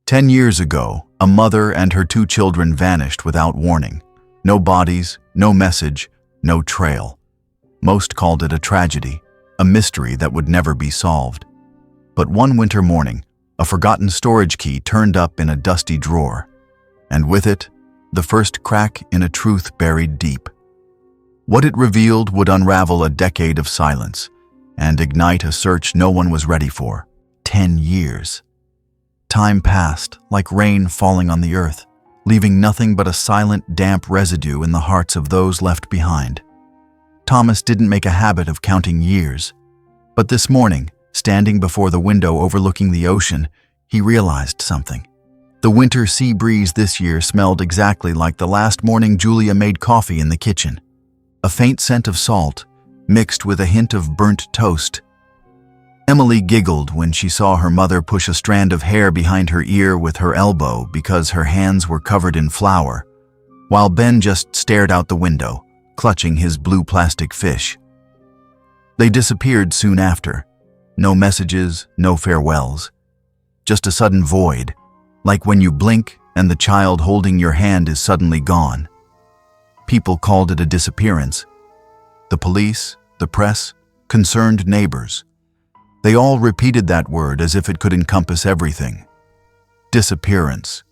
10 years ago, a mother and her 2 children vanished without warning. No bodies, no message, no trail. Most called it a tragedy, a mystery that would never be solved. But one winter morning, a forgotten storage key turned up in a dusty drawer, and with it, the first crack in a truth buried deep. What it revealed would unravel a decade of silence and ignite a search no one was ready for. 10 years. Time passed like rain falling on the earth, leaving nothing but a silent, damp residue in the hearts of those left behind. Thomas didn't make a habit of counting years, but this morning, standing before the window overlooking the ocean, he realized something. The winter sea breeze this year smelled exactly like the last morning Julia made coffee in the kitchen. A faint scent of salt, mixed with a hint of burnt toast. Emily giggled when she saw her mother push a strand of hair behind her ear with her elbow because her hands were covered in flour, while Ben just stared out the window, clutching his blue plastic fish. They disappeared soon after. No messages, no farewells. Just a sudden void, like when you blink and the child holding your hand is suddenly gone. People called it a disappearance. The police, the press, concerned neighbors. They all repeated that word as if it could encompass everything. Disappearance.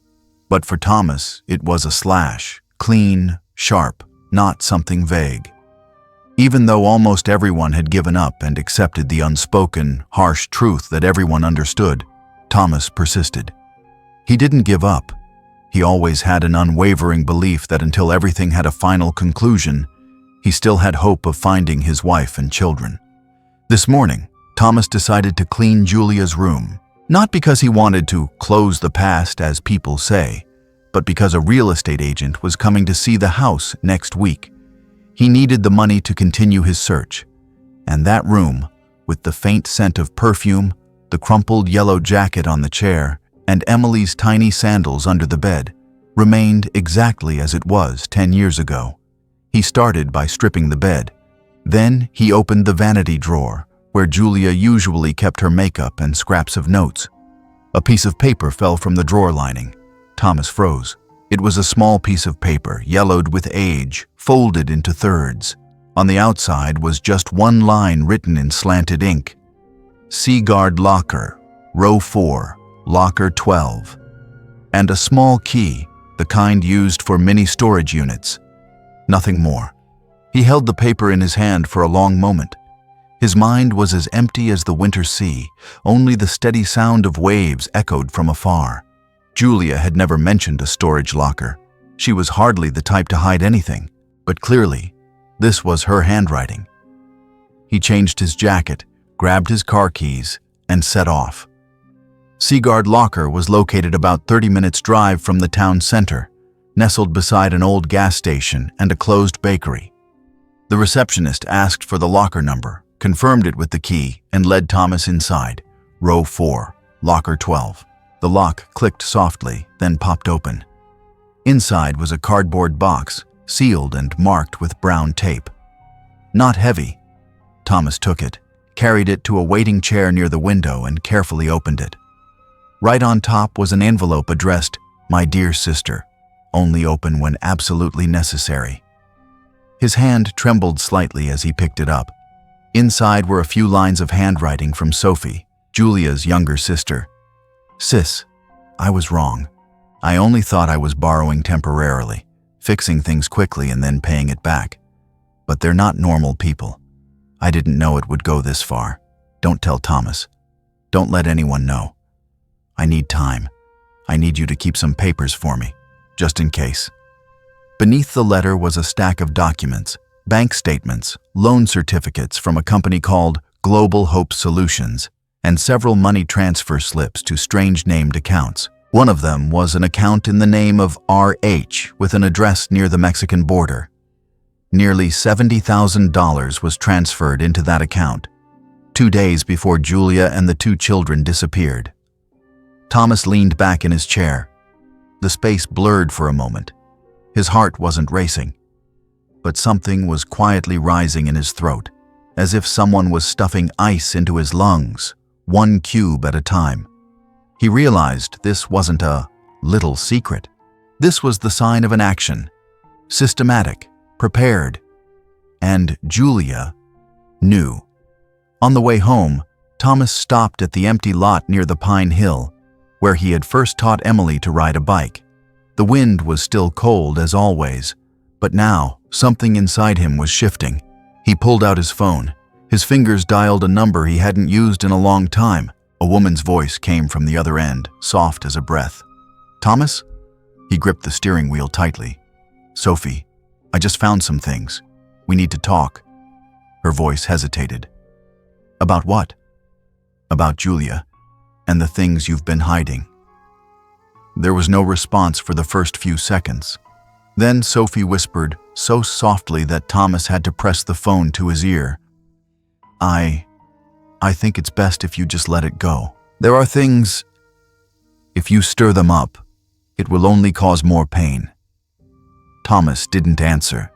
But for Thomas, it was a slash, clean, sharp, not something vague. Even though almost everyone had given up and accepted the unspoken, harsh truth that everyone understood, Thomas persisted. He didn't give up. He always had an unwavering belief that until everything had a final conclusion, he still had hope of finding his wife and children. This morning, Thomas decided to clean Julia's room, not because he wanted to close the past, as people say, but because a real estate agent was coming to see the house next week. He needed the money to continue his search, and that room, with the faint scent of perfume, the crumpled yellow jacket on the chair, and Emily's tiny sandals under the bed, remained exactly as it was 10 years ago. He started by stripping the bed. Then he opened the vanity drawer, where Julia usually kept her makeup and scraps of notes. A piece of paper fell from the drawer lining. Thomas froze. It was a small piece of paper, yellowed with age, folded into thirds. On the outside was just one line written in slanted ink. Seaguard Locker, Row 4, Locker 12. And a small key, the kind used for mini storage units. Nothing more. He held the paper in his hand for a long moment. His mind was as empty as the winter sea, only the steady sound of waves echoed from afar. Julia had never mentioned a storage locker. She was hardly the type to hide anything, but clearly, this was her handwriting. He changed his jacket, grabbed his car keys, and set off. Seaguard Locker was located about 30 minutes' drive from the town center, nestled beside an old gas station and a closed bakery. The receptionist asked for the locker number, confirmed it with the key, and led Thomas inside. Row 4, Locker 12. The lock clicked softly, then popped open. Inside was a cardboard box, sealed and marked with brown tape. Not heavy. Thomas took it, carried it to a waiting chair near the window, and carefully opened it. Right on top was an envelope addressed, "My dear sister, only open when absolutely necessary." His hand trembled slightly as he picked it up. Inside were a few lines of handwriting from Sophie, Julia's younger sister. "Sis, I was wrong. I only thought I was borrowing temporarily, fixing things quickly and then paying it back. But they're not normal people. I didn't know it would go this far. Don't tell Thomas. Don't let anyone know. I need time. I need you to keep some papers for me, just in case." Beneath the letter was a stack of documents, bank statements, loan certificates from a company called Global Hope Solutions, and several money transfer slips to strange named accounts. One of them was an account in the name of R.H. with an address near the Mexican border. Nearly $70,000 was transferred into that account, 2 days before Julia and the 2 children disappeared. Thomas leaned back in his chair. The space blurred for a moment. His heart wasn't racing, but something was quietly rising in his throat, as if someone was stuffing ice into his lungs, one cube at a time. He realized this wasn't a little secret. This was the sign of an action, systematic, prepared, and Julia knew. On the way home, Thomas stopped at the empty lot near the Pine Hill, where he had first taught Emily to ride a bike. The wind was still cold as always, but now something inside him was shifting. He pulled out his phone. His fingers dialed a number he hadn't used in a long time. A woman's voice came from the other end, soft as a breath. "Thomas?" He gripped the steering wheel tightly. "Sophie, I just found some things. We need to talk." Her voice hesitated. "About what?" "About Julia and the things you've been hiding." There was no response for the first few seconds. Then Sophie whispered, so softly that Thomas had to press the phone to his ear. I think it's best if you just let it go. There are things, if you stir them up, it will only cause more pain." Thomas didn't answer.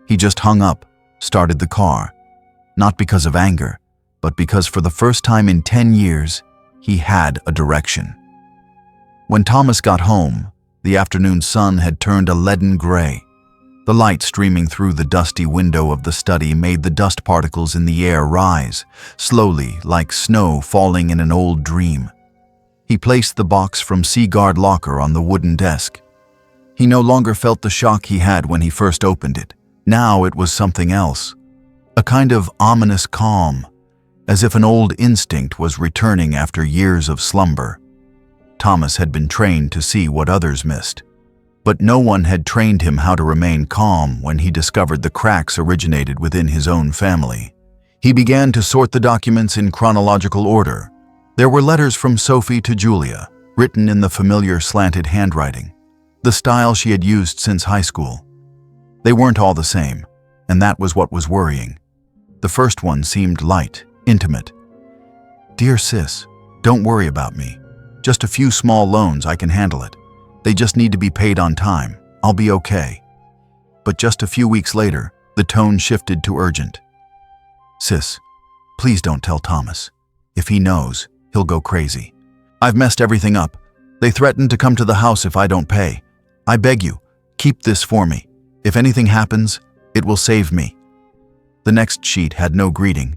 He just hung up, started the car, not because of anger, but because for the first time in 10 years, he had a direction. When Thomas got home, the afternoon sun had turned a leaden gray. The light streaming through the dusty window of the study made the dust particles in the air rise, slowly like snow falling in an old dream. He placed the box from Seaguard locker on the wooden desk. He no longer felt the shock he had when he first opened it. Now it was something else, a kind of ominous calm, as if an old instinct was returning after years of slumber. Thomas had been trained to see what others missed, but no one had trained him how to remain calm when he discovered the cracks originated within his own family. He began to sort the documents in chronological order. There were letters from Sophie to Julia, written in the familiar slanted handwriting, the style she had used since high school. They weren't all the same, and that was what was worrying. The first one seemed light, intimate. "Dear sis, don't worry about me. Just a few small loans, I can handle it. They just need to be paid on time. I'll be okay." But just a few weeks later, the tone shifted to urgent. "Sis, please don't tell Thomas. If he knows, he'll go crazy. I've messed everything up. They threatened to come to the house if I don't pay. I beg you, keep this for me. If anything happens, it will save me." The next sheet had no greeting,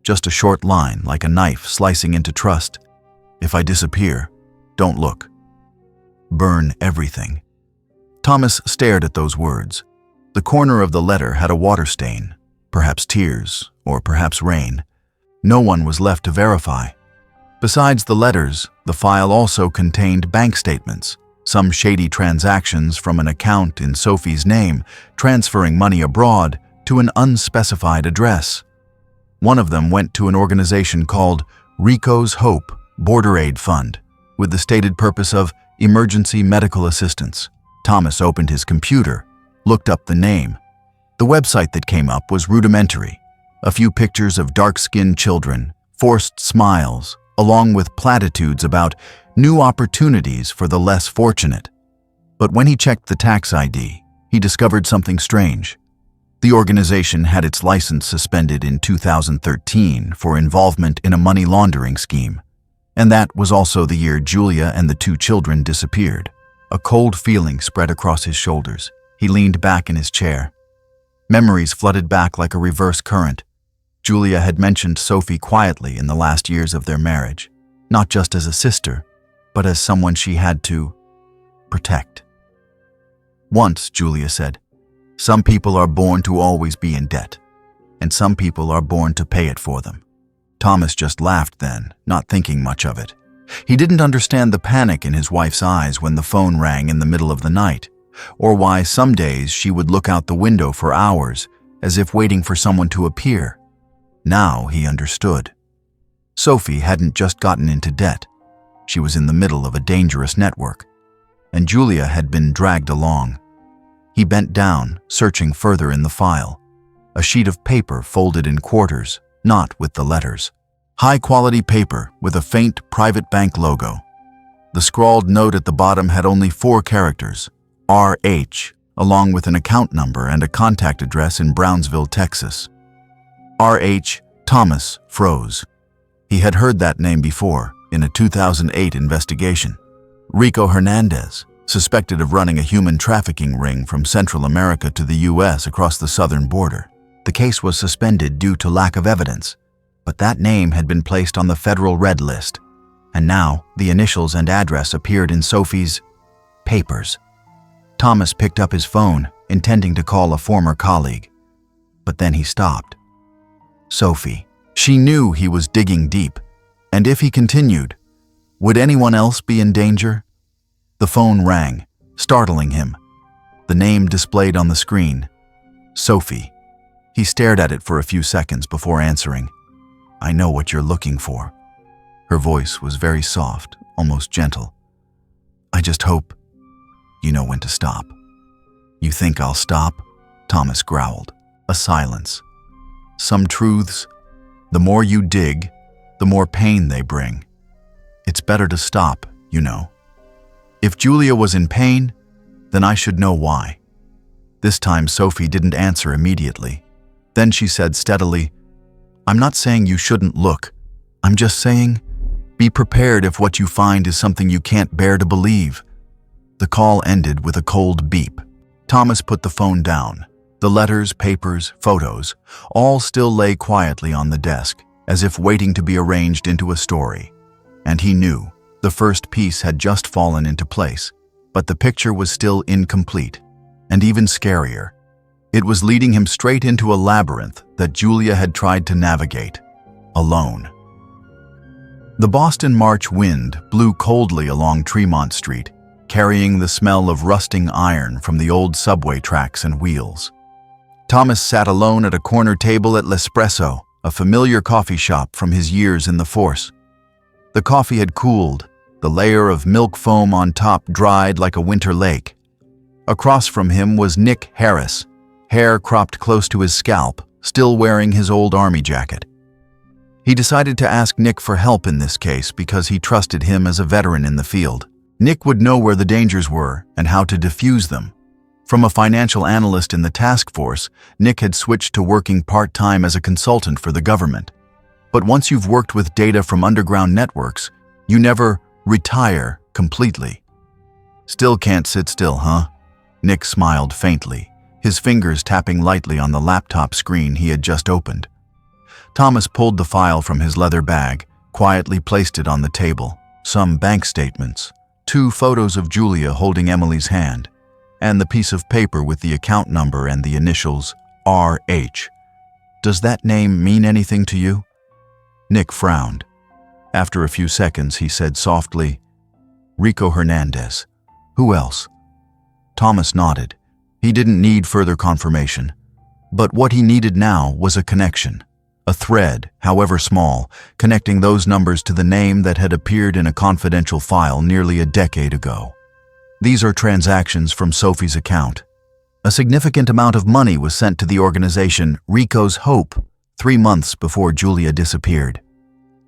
just a short line like a knife slicing into trust. "If I disappear, don't look. Burn everything." Thomas stared at those words. The corner of the letter had a water stain, perhaps tears, or perhaps rain. No one was left to verify. Besides the letters, the file also contained bank statements, some shady transactions from an account in Sophie's name, transferring money abroad to an unspecified address. One of them went to an organization called Rico's Hope Border Aid Fund, with the stated purpose of emergency medical assistance. Thomas opened his computer, looked up the name. The website that came up was rudimentary. A few pictures of dark-skinned children, forced smiles, along with platitudes about new opportunities for the less fortunate. But when he checked the tax ID, he discovered something strange. The organization had its license suspended in 2013 for involvement in a money laundering scheme. And that was also the year Julia and the 2 children disappeared. A cold feeling spread across his shoulders. He leaned back in his chair. Memories flooded back like a reverse current. Julia had mentioned Sophie quietly in the last years of their marriage, not just as a sister, but as someone she had to protect. Once, Julia said, "Some people are born to always be in debt, and some people are born to pay it for them." Thomas just laughed then, not thinking much of it. He didn't understand the panic in his wife's eyes when the phone rang in the middle of the night, or why some days she would look out the window for hours, as if waiting for someone to appear. Now he understood. Sophie hadn't just gotten into debt. She was in the middle of a dangerous network, and Julia had been dragged along. He bent down, searching further in the file. A sheet of paper folded in quarters, not with the letters. High-quality paper with a faint private bank logo. The scrawled note at the bottom had only 4 characters, RH, along with an account number and a contact address in Brownsville, Texas. RH. Thomas froze. He had heard that name before, in a 2008 investigation. Rico Hernandez, suspected of running a human trafficking ring from Central America to the U.S. across the southern border. The case was suspended due to lack of evidence, but that name had been placed on the federal red list, and now the initials and address appeared in Sophie's papers. Thomas picked up his phone, intending to call a former colleague, but then he stopped. Sophie. She knew he was digging deep, and if he continued, would anyone else be in danger? The phone rang, startling him. The name displayed on the screen. Sophie. He stared at it for a few seconds before answering. "I know what you're looking for." Her voice was very soft, almost gentle. "I just hope you know when to stop." "You think I'll stop?" Thomas growled. A silence. "Some truths, the more you dig, the more pain they bring. It's better to stop, you know. If Julia was in pain, then I should know why." This time Sophie didn't answer immediately. Then she said steadily, "I'm not saying you shouldn't look. I'm just saying, be prepared if what you find is something you can't bear to believe." The call ended with a cold beep. Thomas put the phone down. The letters, papers, photos, all still lay quietly on the desk, as if waiting to be arranged into a story. And he knew the first piece had just fallen into place, but the picture was still incomplete, and even scarier. It was leading him straight into a labyrinth that Julia had tried to navigate, alone. The Boston March wind blew coldly along Tremont Street, carrying the smell of rusting iron from the old subway tracks and wheels. Thomas sat alone at a corner table at L'Espresso, a familiar coffee shop from his years in the force. The coffee had cooled, the layer of milk foam on top dried like a winter lake. Across from him was Nick Harris, hair cropped close to his scalp, still wearing his old army jacket. He decided to ask Nick for help in this case because he trusted him as a veteran in the field. Nick would know where the dangers were and how to defuse them. From a financial analyst in the task force, Nick had switched to working part-time as a consultant for the government. But once you've worked with data from underground networks, you never retire completely. "Still can't sit still, huh?" Nick smiled faintly, his fingers tapping lightly on the laptop screen he had just opened. Thomas pulled the file from his leather bag, quietly placed it on the table. Some bank statements, 2 photos of Julia holding Emily's hand, and the piece of paper with the account number and the initials RH. "Does that name mean anything to you?" Nick frowned. After a few seconds, he said softly, "Rico Hernandez. Who else?" Thomas nodded. He didn't need further confirmation. But what he needed now was a connection. A thread, however small, connecting those numbers to the name that had appeared in a confidential file nearly a decade ago. "These are transactions from Sophie's account. A significant amount of money was sent to the organization Rico's Hope 3 months before Julia disappeared."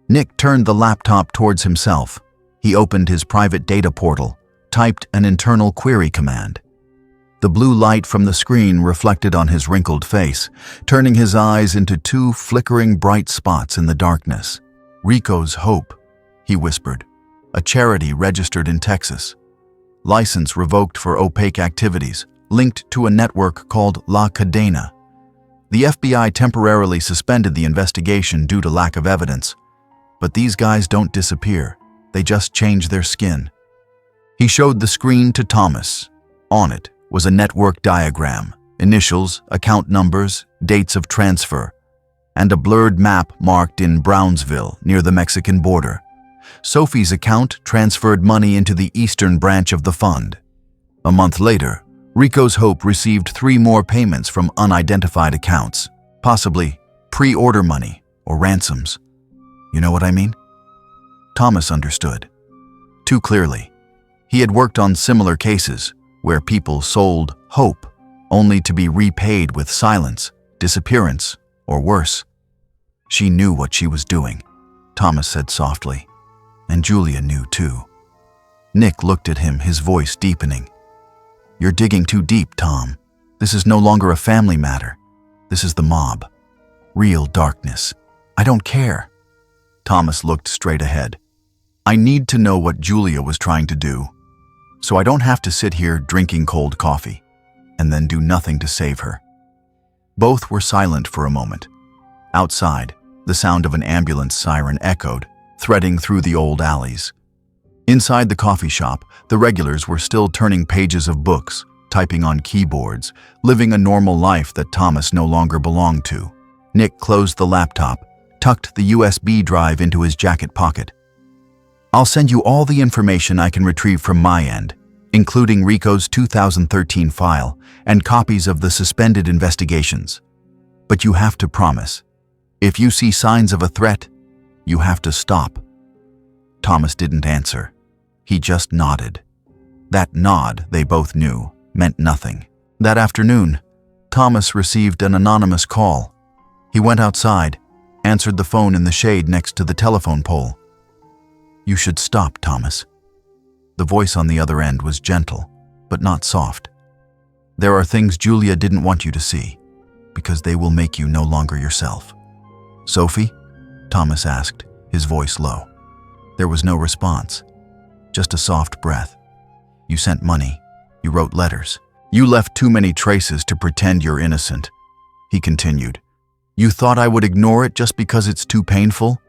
Nick turned the laptop towards himself. He opened his private data portal, typed an internal query command. The blue light from the screen reflected on his wrinkled face, turning his eyes into 2 flickering bright spots in the darkness. "Rico's Hope," he whispered. "A charity registered in Texas. License revoked for opaque activities, linked to a network called La Cadena. The FBI temporarily suspended the investigation due to lack of evidence. But these guys don't disappear. They just change their skin." He showed the screen to Thomas. On it was a network diagram, initials, account numbers, dates of transfer, and a blurred map marked in Brownsville near the Mexican border. Sophie's account transferred money into the eastern branch of the fund. A month later, Rico's Hope received 3 more payments from unidentified accounts, possibly pre-order money or ransoms. You know what I mean? Thomas understood. Too clearly. He had worked on similar cases where people sold hope only to be repaid with silence, disappearance, or worse. "She knew what she was doing," Thomas said softly. "And Julia knew too." Nick looked at him, his voice deepening. "You're digging too deep, Tom. This is no longer a family matter. This is the mob. Real darkness. I don't care." Thomas looked straight ahead. I need to know what Julia was trying to do, so I don't have to sit here drinking cold coffee and then do nothing to save her." Both were silent for a moment. Outside, the sound of an ambulance siren echoed, threading through the old alleys. Inside the coffee shop, the regulars were still turning pages of books, typing on keyboards, living a normal life that Thomas no longer belonged to. Nick closed the laptop, tucked the USB drive into his jacket pocket. "I'll send you all the information I can retrieve from my end, including Rico's 2013 file and copies of the suspended investigations. But you have to promise. If you see signs of a threat, you have to stop." Thomas didn't answer. He just nodded. That nod, they both knew, meant nothing. That afternoon, Thomas received an anonymous call. He went outside, answered the phone in the shade next to the telephone pole. "You should stop, Thomas." The voice on the other end was gentle, but not soft. "There are things Julia didn't want you to see, because they will make you no longer yourself." "Sophie?" Thomas asked, his voice low. There was no response, just a soft breath. "You sent money. You wrote letters. You left too many traces to pretend you're innocent," he continued. "You thought I would ignore it just because it's too painful?"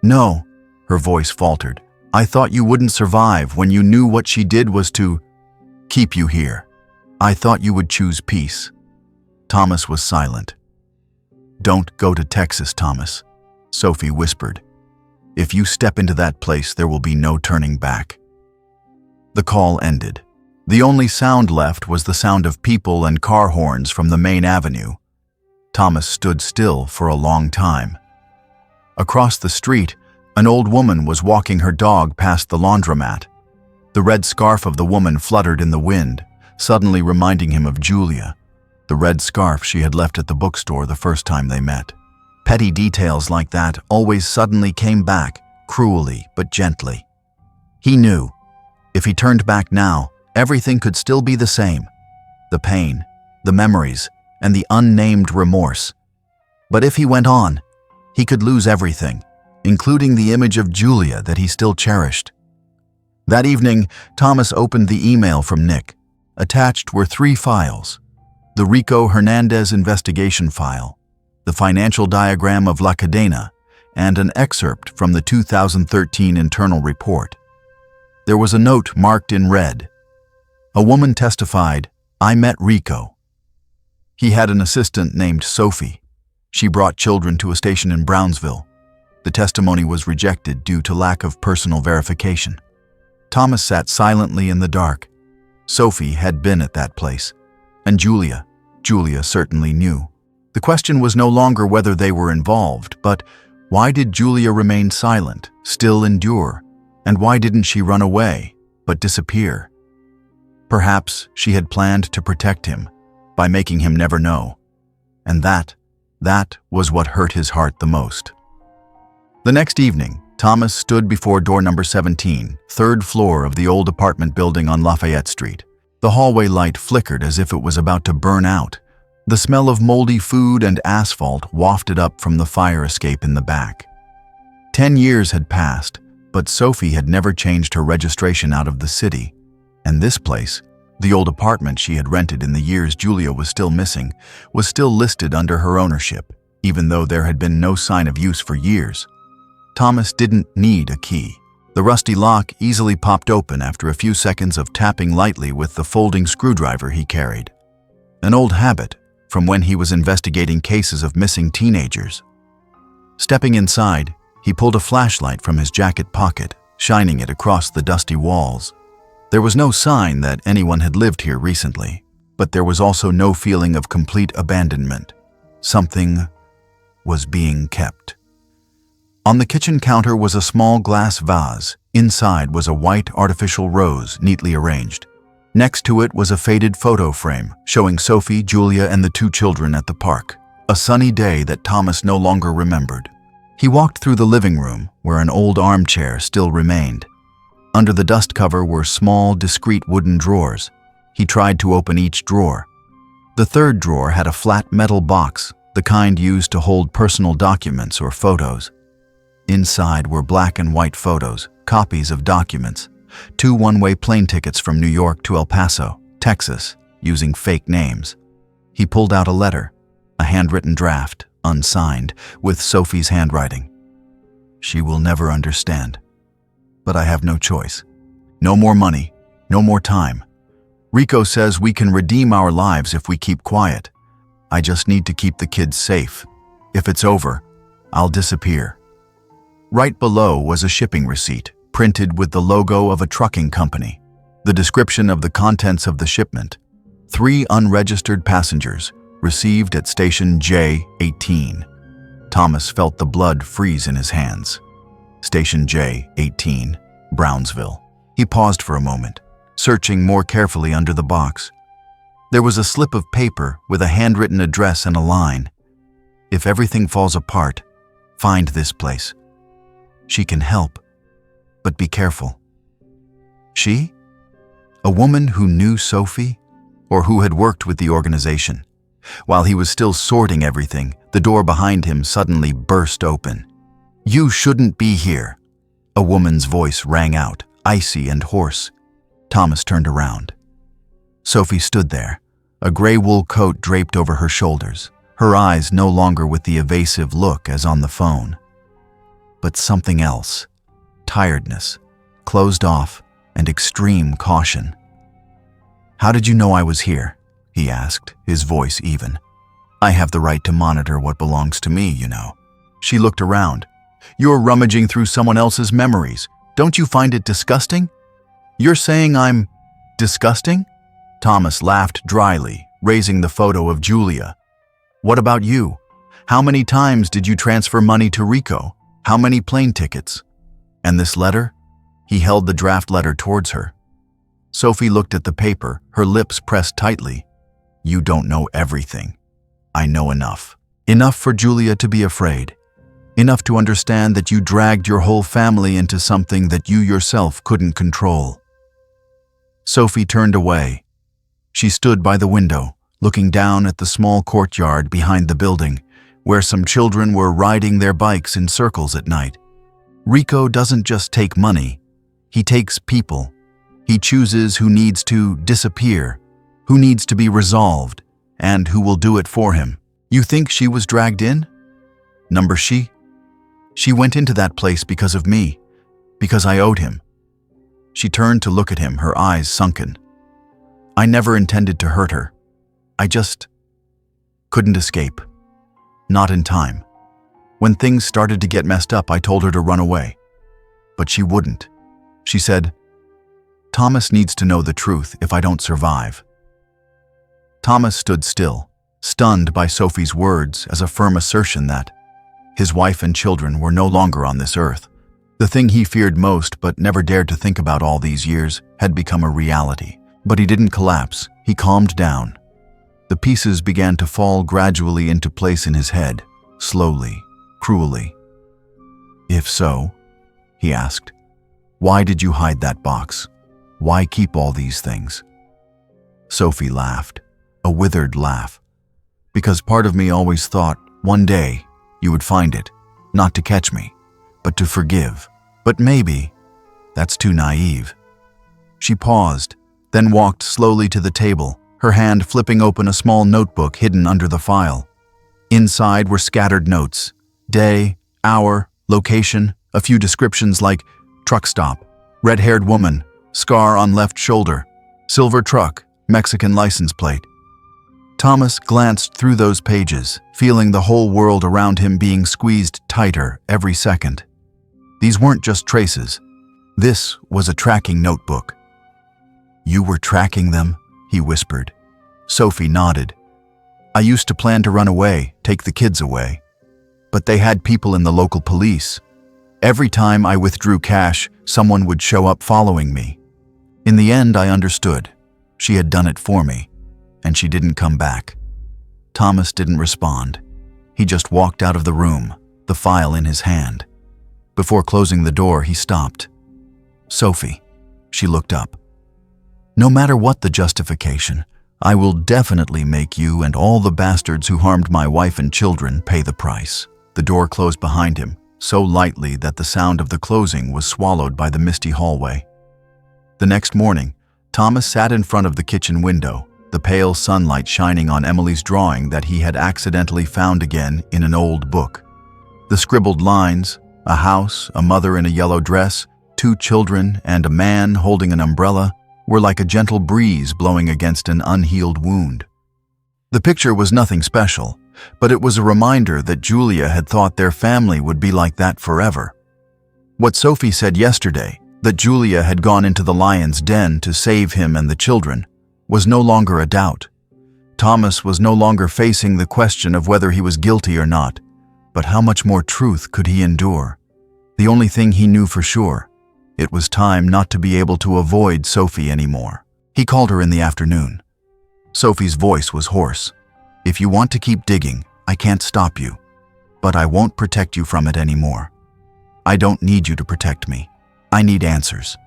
"No," her voice faltered. "I thought you wouldn't survive when you knew what she did was to keep you here. I thought you would choose peace." Thomas was silent. "Don't go to Texas, Thomas," Sophie whispered. "If you step into that place, there will be no turning back." The call ended. The only sound left was the sound of people and car horns from the main avenue. Thomas stood still for a long time. Across the street, an old woman was walking her dog past the laundromat. The red scarf of the woman fluttered in the wind, suddenly reminding him of Julia, the red scarf she had left at the bookstore the first time they met. Petty details like that always suddenly came back, cruelly but gently. He knew, if he turned back now, everything could still be the same. The pain, the memories, and the unnamed remorse. But if he went on, he could lose everything, including the image of Julia that he still cherished. That evening, Thomas opened the email from Nick. Attached were 3 files: the Rico Hernandez investigation file, the financial diagram of La Cadena, and an excerpt from the 2013 internal report. There was a note marked in red. A woman testified, "I met Rico. He had an assistant named Sophie. She brought children to a station in Brownsville. The testimony was rejected due to lack of personal verification." Thomas sat silently in the dark. Sophie had been at that place. And Julia certainly knew. The question was no longer whether they were involved, but why did Julia remain silent, still endure? And why didn't she run away, but disappear? Perhaps she had planned to protect him by making him never know. And that was what hurt his heart the most. The next evening, Thomas stood before door number 17, 3rd floor of the old apartment building on Lafayette Street. The hallway light flickered as if it was about to burn out. The smell of moldy food and asphalt wafted up from the fire escape in the back. 10 years had passed, but Sophie had never changed her registration out of the city. And this place, the old apartment she had rented in the years Julia was still missing, was still listed under her ownership, even though there had been no sign of use for years. Thomas didn't need a key. The rusty lock easily popped open after a few seconds of tapping lightly with the folding screwdriver he carried. An old habit from when he was investigating cases of missing teenagers. Stepping inside, he pulled a flashlight from his jacket pocket, shining it across the dusty walls. There was no sign that anyone had lived here recently, but there was also no feeling of complete abandonment. Something was being kept. On the kitchen counter was a small glass vase. Inside was a white artificial rose neatly arranged. Next to it was a faded photo frame showing Sophie, Julia, and the 2 children at the park. A sunny day that Thomas no longer remembered. He walked through the living room, where an old armchair still remained. Under the dust cover were small, discreet wooden drawers. He tried to open each drawer. The 3rd drawer had a flat metal box, the kind used to hold personal documents or photos. Inside were black and white photos, copies of documents, 2 one-way plane tickets from New York to El Paso, Texas, using fake names. He pulled out a letter, a handwritten draft, unsigned, with Sophie's handwriting. She will never understand. But I have no choice. No more money, no more time. Rico says we can redeem our lives if we keep quiet. I just need to keep the kids safe. If it's over, I'll disappear. Right below was a shipping receipt, printed with the logo of a trucking company. The description of the contents of the shipment: 3 unregistered passengers, received at station J-18. Thomas felt the blood freeze in his hands. Station J-18, Brownsville. He paused for a moment, searching more carefully under the box. There was a slip of paper with a handwritten address and a line: "If everything falls apart, find this place. She can help, but be careful." She? A woman who knew Sophie, or who had worked with the organization. While he was still sorting everything, the door behind him suddenly burst open. "You shouldn't be here," a woman's voice rang out, icy and hoarse. Thomas turned around. Sophie stood there, a gray wool coat draped over her shoulders, her eyes no longer with the evasive look as on the phone. But something else: tiredness, closed off, and extreme caution. "How did you know I was here?" he asked, his voice even. "I have the right to monitor what belongs to me, you know." She looked around. "You're rummaging through someone else's memories. Don't you find it disgusting?" "You're saying I'm disgusting?" Thomas laughed dryly, raising the photo of Julia. "What about you? How many times did you transfer money to Rico? How many plane tickets? And this letter?" He held the draft letter towards her. Sophie looked at the paper, her lips pressed tightly. "You don't know everything. I know enough. Enough for Julia to be afraid. Enough to understand that you dragged your whole family into something that you yourself couldn't control." Sophie turned away. She stood by the window, looking down at the small courtyard behind the building, where some children were riding their bikes in circles at night. Rico doesn't just take money. He takes people. He chooses who needs to disappear, who needs to be resolved, and who will do it for him. You think she was dragged in? She went into that place because of me, because I owed him. She turned to look at him, her eyes sunken. I never intended to hurt her. I just couldn't escape. Not in time. When things started to get messed up, I told her to run away. But she wouldn't. She said, "Thomas needs to know the truth if I don't survive." Thomas stood still, stunned by Sophie's words as a firm assertion that his wife and children were no longer on this earth. The thing he feared most but never dared to think about all these years had become a reality. But he didn't collapse. He calmed down. The pieces began to fall gradually into place in his head, slowly, cruelly. "If so," he asked, "why did you hide that box? Why keep all these things?" Sophie laughed, a withered laugh. "Because part of me always thought, one day, you would find it, not to catch me, but to forgive. But maybe that's too naive." She paused, then walked slowly to the table, her hand flipping open a small notebook hidden under the file. Inside were scattered notes: day, hour, location, a few descriptions like truck stop, red-haired woman, scar on left shoulder, silver truck, Mexican license plate. Thomas glanced through those pages, feeling the whole world around him being squeezed tighter every second. These weren't just traces. This was a tracking notebook. "You were tracking them?" he whispered. Sophie nodded. "I used to plan to run away, take the kids away. But they had people in the local police. Every time I withdrew cash, someone would show up following me. In the end, I understood. She had done it for me, and she didn't come back." Thomas didn't respond. He just walked out of the room, the file in his hand. Before closing the door, he stopped. "Sophie," she looked up. "No matter what the justification, I will definitely make you and all the bastards who harmed my wife and children pay the price." The door closed behind him, so lightly that the sound of the closing was swallowed by the misty hallway. The next morning, Thomas sat in front of the kitchen window, the pale sunlight shining on Emily's drawing that he had accidentally found again in an old book. The scribbled lines, a house, a mother in a yellow dress, 2 children, and a man holding an umbrella, were like a gentle breeze blowing against an unhealed wound. The picture was nothing special, but it was a reminder that Julia had thought their family would be like that forever. What Sophie said yesterday, that Julia had gone into the lion's den to save him and the children, was no longer a doubt. Thomas was no longer facing the question of whether he was guilty or not, but how much more truth could he endure? The only thing he knew for sure, it was time not to be able to avoid Sophie anymore. He called her in the afternoon. Sophie's voice was hoarse. "If you want to keep digging, I can't stop you, but I won't protect you from it anymore. I don't need you to protect me. I need answers.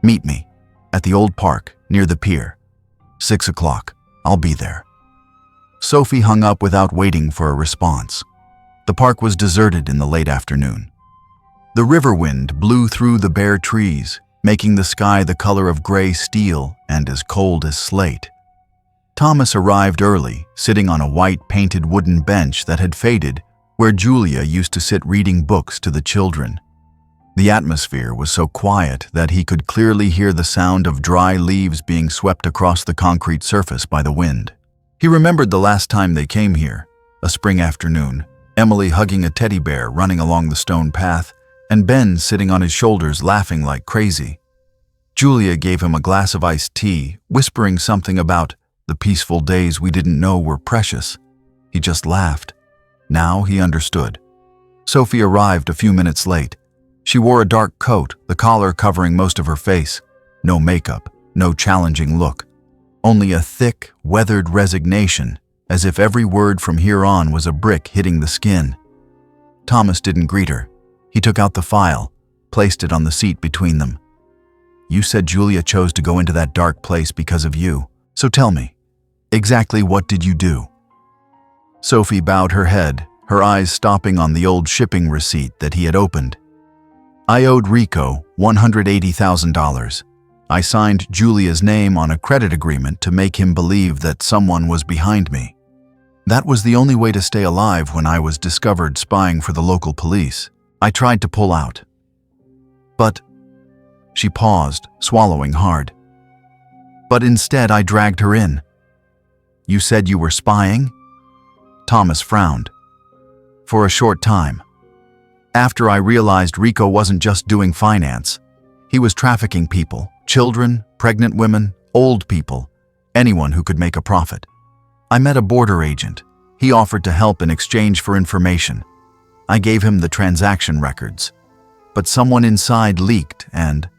Meet me at the old park near the pier. 6 o'clock. I'll be there." Sophie hung up without waiting for a response. The park was deserted in the late afternoon. The river wind blew through the bare trees, making the sky the color of gray steel and as cold as slate. Thomas arrived early, sitting on a white painted wooden bench that had faded, where Julia used to sit reading books to the children. The atmosphere was so quiet that he could clearly hear the sound of dry leaves being swept across the concrete surface by the wind. He remembered the last time they came here, a spring afternoon, Emily hugging a teddy bear running along the stone path, and Ben sitting on his shoulders laughing like crazy. Julia gave him a glass of iced tea, whispering something about the peaceful days we didn't know were precious. He just laughed. Now he understood. Sophie arrived a few minutes late. She wore a dark coat, the collar covering most of her face. No makeup, no challenging look. Only a thick, weathered resignation, as if every word from here on was a brick hitting the skin. Thomas didn't greet her. He took out the file, placed it on the seat between them. "You said Julia chose to go into that dark place because of you. So tell me, exactly what did you do?" Sophie bowed her head, her eyes stopping on the old shipping receipt that he had opened. "I owed Rico $180,000. I signed Julia's name on a credit agreement to make him believe that someone was behind me. That was the only way to stay alive when I was discovered spying for the local police. I tried to pull out. But..." She paused, swallowing hard. "But instead I dragged her in." "You said you were spying?" Thomas frowned. "For a short time. After I realized Rico wasn't just doing finance. He was trafficking people, children, pregnant women, old people, anyone who could make a profit. I met a border agent. He offered to help in exchange for information. I gave him the transaction records. But someone inside leaked and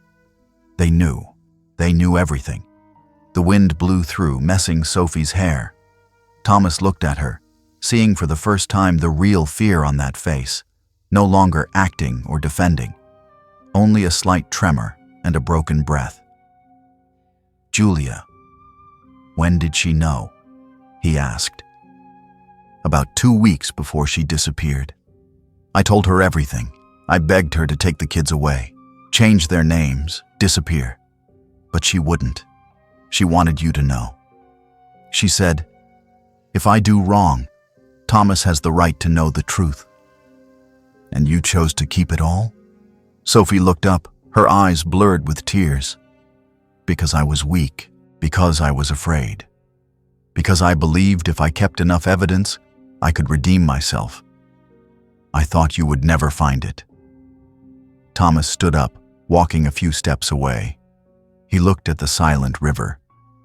they knew. They knew everything." The wind blew through, messing Sophie's hair. Thomas looked at her, seeing for the first time the real fear on that face, no longer acting or defending, only a slight tremor and a broken breath. "Julia, when did she know?" he asked. "About 2 weeks before she disappeared. I told her everything. I begged her to take the kids away, change their names, disappear. But she wouldn't. She wanted you to know. She said, 'If I do wrong, Thomas has the right to know the truth.' And you chose to keep it all?" Sophie looked up, her eyes blurred with tears. "Because I was weak, because I was afraid. Because I believed if I kept enough evidence, I could redeem myself. I thought you would never find it." Thomas stood up, walking a few steps away. He looked at the silent river.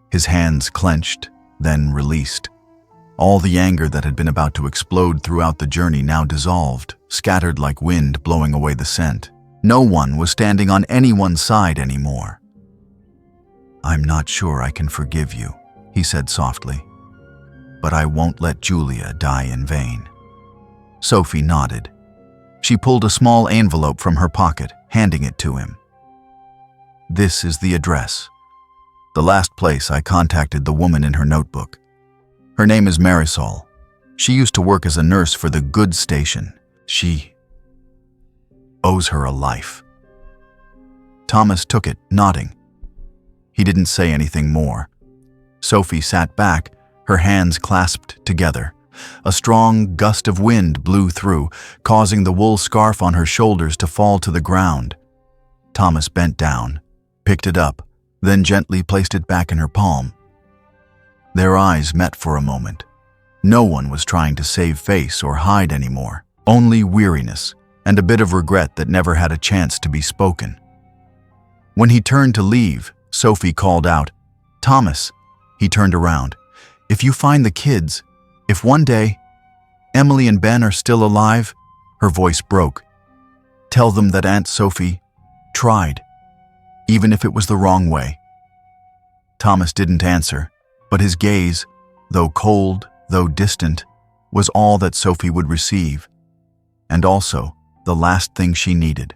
His hands clenched, then released. All the anger that had been about to explode throughout the journey now dissolved, scattered like wind blowing away the scent. No one was standing on anyone's side anymore. "I'm not sure I can forgive you," he said softly. "But I won't let Julia die in vain." Sophie nodded. She pulled a small envelope from her pocket, handing it to him. "This is the address. The last place I contacted the woman in her notebook. Her name is Marisol. She used to work as a nurse for the goods station. owes her a life." Thomas took it, nodding. He didn't say anything more. Sophie sat back, her hands clasped together. A strong gust of wind blew through, causing the wool scarf on her shoulders to fall to the ground. Thomas bent down, picked it up, then gently placed it back in her palm. Their eyes met for a moment. No one was trying to save face or hide anymore, only weariness and a bit of regret that never had a chance to be spoken. When he turned to leave, Sophie called out, "Thomas." He turned around. "If you find the kids, if one day Emily and Ben are still alive," her voice broke, "tell them that Aunt Sophie tried, even if it was the wrong way." Thomas didn't answer, but his gaze, though cold, though distant, was all that Sophie would receive, and also the last thing she needed.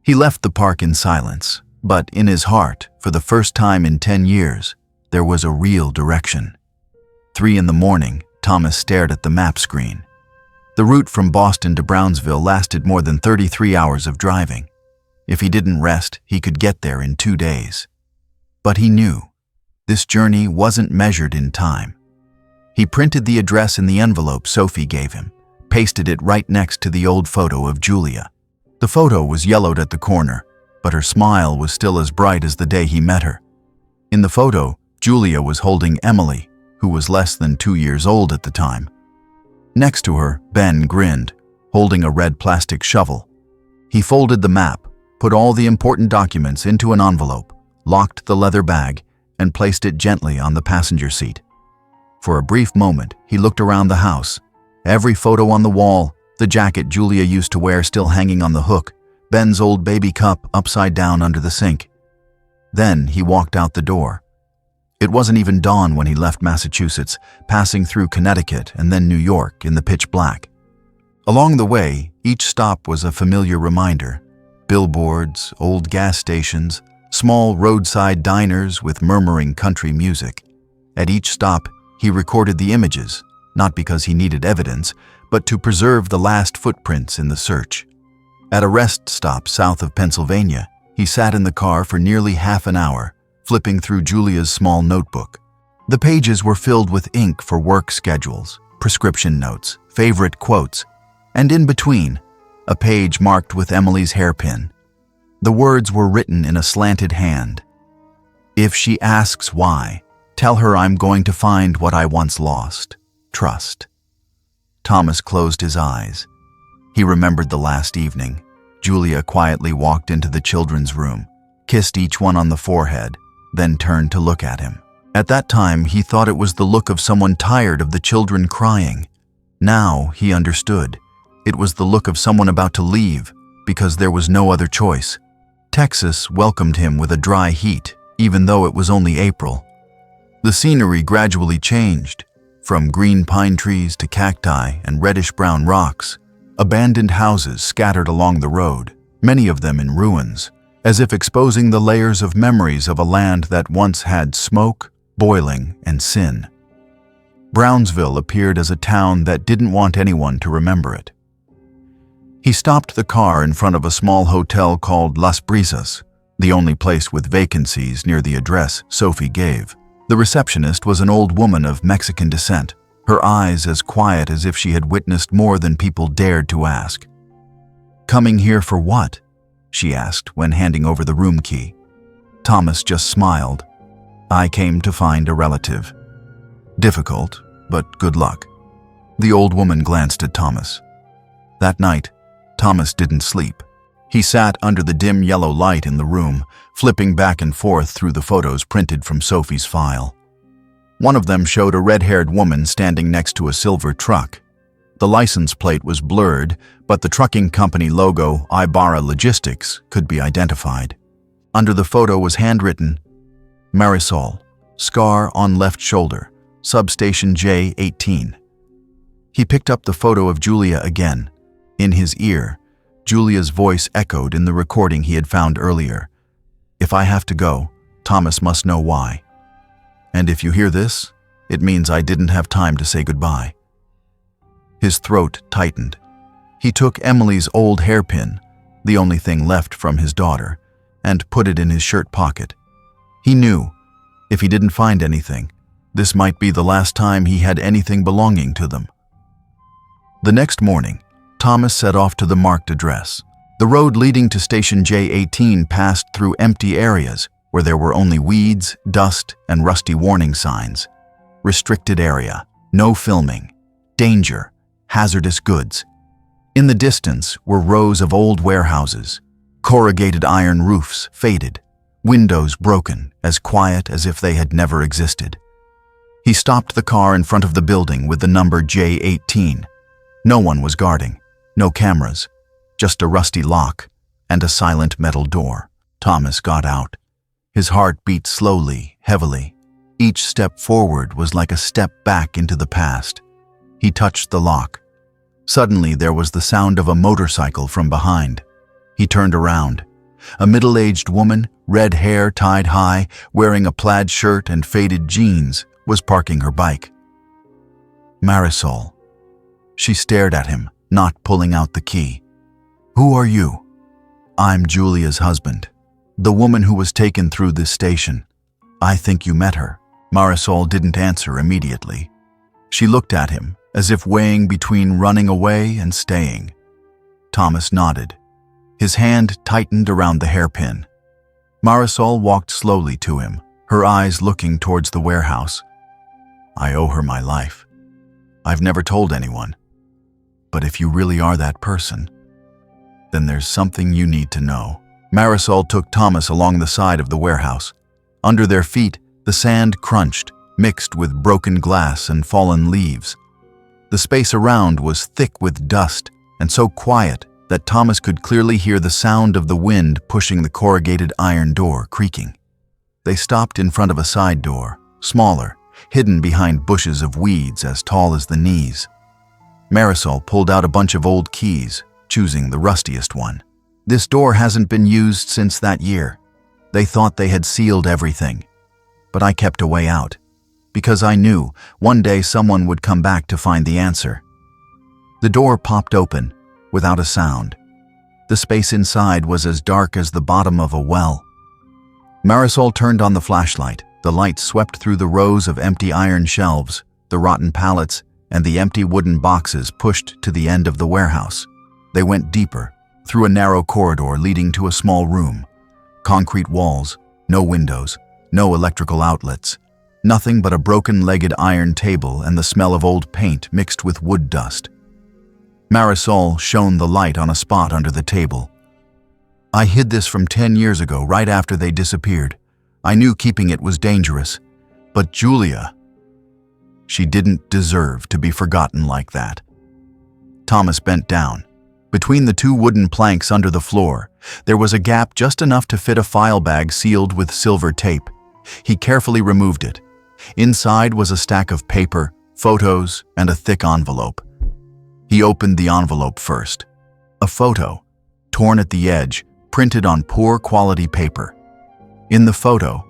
He left the park in silence, but in his heart, for the first time in 10 years, there was a real direction. 3 in the morning, Thomas stared at the map screen. The route from Boston to Brownsville lasted more than 33 hours of driving. If he didn't rest, he could get there in 2 days. But he knew this journey wasn't measured in time. He printed the address in the envelope Sophie gave him, pasted it right next to the old photo of Julia. The photo was yellowed at the corner, but her smile was still as bright as the day he met her. In the photo, Julia was holding Emily, who was less than 2 years old at the time. Next to her, Ben grinned, holding a red plastic shovel. He folded the map, put all the important documents into an envelope, locked the leather bag, and placed it gently on the passenger seat. For a brief moment, he looked around the house. Every photo on the wall, the jacket Julia used to wear still hanging on the hook, Ben's old baby cup upside down under the sink. Then he walked out the door. It wasn't even dawn when he left Massachusetts, passing through Connecticut and then New York in the pitch black. Along the way, each stop was a familiar reminder. Billboards, old gas stations, small roadside diners with murmuring country music. At each stop, he recorded the images, not because he needed evidence, but to preserve the last footprints in the search. At a rest stop south of Pennsylvania, he sat in the car for nearly half an hour, flipping through Julia's small notebook. The pages were filled with ink for work schedules, prescription notes, favorite quotes, and in between, a page marked with Emily's hairpin. The words were written in a slanted hand. "If she asks why, tell her I'm going to find what I once lost. Trust." Thomas closed his eyes. He remembered the last evening. Julia quietly walked into the children's room, kissed each one on the forehead, then turned to look at him. At that time, he thought it was the look of someone tired of the children crying. Now he understood. It was the look of someone about to leave, because there was no other choice. Texas welcomed him with a dry heat, even though it was only April. The scenery gradually changed, from green pine trees to cacti and reddish-brown rocks. Abandoned houses scattered along the road, many of them in ruins, as if exposing the layers of memories of a land that once had smoke, boiling, and sin. Brownsville appeared as a town that didn't want anyone to remember it. He stopped the car in front of a small hotel called Las Brisas, the only place with vacancies near the address Sophie gave. The receptionist was an old woman of Mexican descent, her eyes as quiet as if she had witnessed more than people dared to ask. "Coming here for what?" she asked when handing over the room key. Thomas just smiled. "I came to find a relative." "Difficult, but good luck." The old woman glanced at Thomas. That night, Thomas didn't sleep. He sat under the dim yellow light in the room, flipping back and forth through the photos printed from Sophie's file. One of them showed a red-haired woman standing next to a silver truck. The license plate was blurred, but the trucking company logo, Ibarra Logistics, could be identified. Under the photo was handwritten, "Marisol, scar on left shoulder, substation J18. He picked up the photo of Julia again. In his ear, Julia's voice echoed in the recording he had found earlier. "If I have to go, Thomas must know why. And if you hear this, it means I didn't have time to say goodbye." His throat tightened. He took Emily's old hairpin, the only thing left from his daughter, and put it in his shirt pocket. He knew, if he didn't find anything, this might be the last time he had anything belonging to them. The next morning, Thomas set off to the marked address. The road leading to Station J18 passed through empty areas where there were only weeds, dust, and rusty warning signs. Restricted area, no filming, danger, hazardous goods. In the distance were rows of old warehouses, corrugated iron roofs faded, windows broken, as quiet as if they had never existed. He stopped the car in front of the building with the number J18. No one was guarding, no cameras, just a rusty lock and a silent metal door. Thomas got out. His heart beat slowly, heavily. Each step forward was like a step back into the past. He touched the lock. Suddenly there was the sound of a motorcycle from behind. He turned around. A middle-aged woman, red hair tied high, wearing a plaid shirt and faded jeans, was parking her bike. Marisol. She stared at him, not pulling out the key. "Who are you?" "I'm Julia's husband. The woman who was taken through this station. I think you met her." Marisol didn't answer immediately. She looked at him, as if weighing between running away and staying. Thomas nodded. His hand tightened around the hairpin. Marisol walked slowly to him, her eyes looking towards the warehouse. "I owe her my life. I've never told anyone. But if you really are that person, then there's something you need to know." Marisol took Thomas along the side of the warehouse. Under their feet, the sand crunched, mixed with broken glass and fallen leaves. The space around was thick with dust and so quiet that Thomas could clearly hear the sound of the wind pushing the corrugated iron door creaking. They stopped in front of a side door, smaller, hidden behind bushes of weeds as tall as the knees. Marisol pulled out a bunch of old keys, choosing the rustiest one. "This door hasn't been used since that year. They thought they had sealed everything. But I kept a way out, because I knew one day someone would come back to find the answer." The door popped open, without a sound. The space inside was as dark as the bottom of a well. Marisol turned on the flashlight. The light swept through the rows of empty iron shelves, the rotten pallets, and the empty wooden boxes pushed to the end of the warehouse. They went deeper, through a narrow corridor leading to a small room. Concrete walls, no windows, no electrical outlets. Nothing but a broken-legged iron table and the smell of old paint mixed with wood dust. Marisol shone the light on a spot under the table. "I hid this from 10 years ago, right after they disappeared. I knew keeping it was dangerous. But Julia, she didn't deserve to be forgotten like that." Thomas bent down. Between the two wooden planks under the floor, there was a gap just enough to fit a file bag sealed with silver tape. He carefully removed it. Inside was a stack of paper, photos, and a thick envelope. He opened the envelope first. A photo, torn at the edge, printed on poor quality paper. In the photo,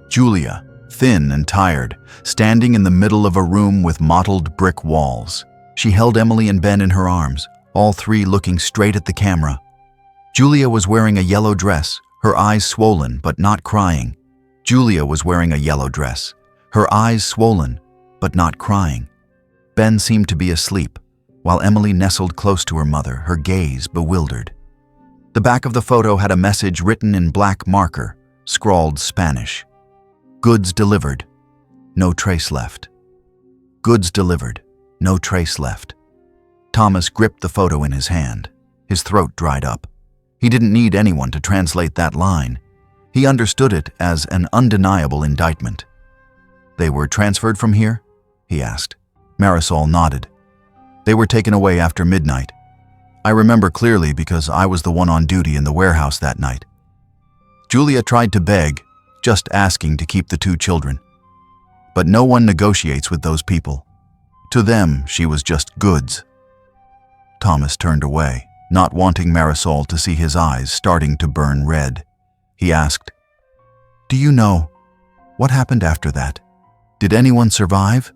Julia, thin and tired, standing in the middle of a room with mottled brick walls. She held Emily and Ben in her arms, all three looking straight at the camera. Julia was wearing a yellow dress, her eyes swollen but not crying. Julia was wearing a yellow dress, her eyes swollen but not crying. Ben seemed to be asleep, while Emily nestled close to her mother, her gaze bewildered. The back of the photo had a message written in black marker, scrawled Spanish. "Goods delivered, no trace left. Goods delivered, no trace left." Thomas gripped the photo in his hand. His throat dried up. He didn't need anyone to translate that line. He understood it as an undeniable indictment. "They were transferred from here?" he asked. Marisol nodded. "They were taken away after midnight. I remember clearly because I was the one on duty in the warehouse that night." Julia tried to beg, just asking to keep the two children. But no one negotiates with those people. To them, she was just goods. Thomas turned away, not wanting Marisol to see his eyes starting to burn red. He asked, "Do you know what happened after that? Did anyone survive?"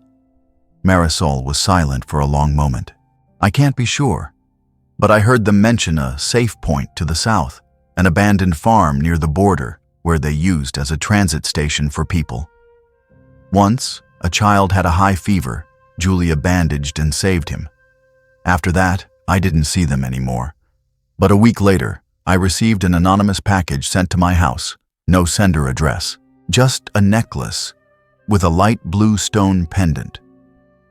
Marisol was silent for a long moment. "I can't be sure. but I heard them mention a safe point to the south, an abandoned farm near the border where they used as a transit station for people. Once, a child had a high fever. Julia bandaged and saved him. After that, I didn't see them anymore. But a week later, I received an anonymous package sent to my house. No sender address. Just a necklace with a light blue stone pendant.